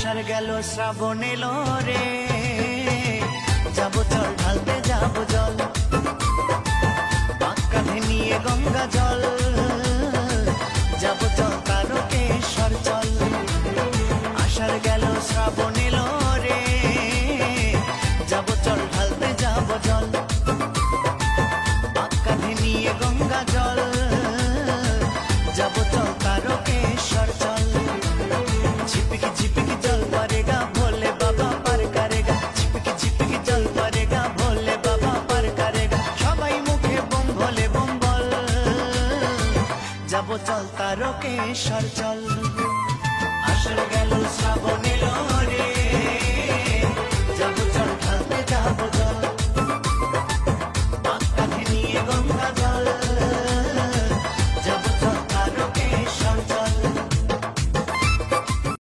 আষাঢ় গেল শ্রাবণ এলো রে, যাবো চল ঢালতে যাবো জল, বাঁক কাঁধে নিয়ে গঙ্গা জল, যাবো চল তারকেশ্বর চল। আষাঢ় গেল শ্রাবণ এলো রে, যাবো চল ঢালতে যাবো জল, বাঁক কাঁধে নিয়ে গঙ্গা জল, যাবো চল তারকেশ্বর চল। झिपकी झिपकी जल पड़ेगा भोले बाबा पार करेगा, झिपकी झिपकी जल पड़ेगा भोले बाबा पार करेगा, सबाई मुखे बम भोले बम बल, जाबो चल तारकेश्वर चल।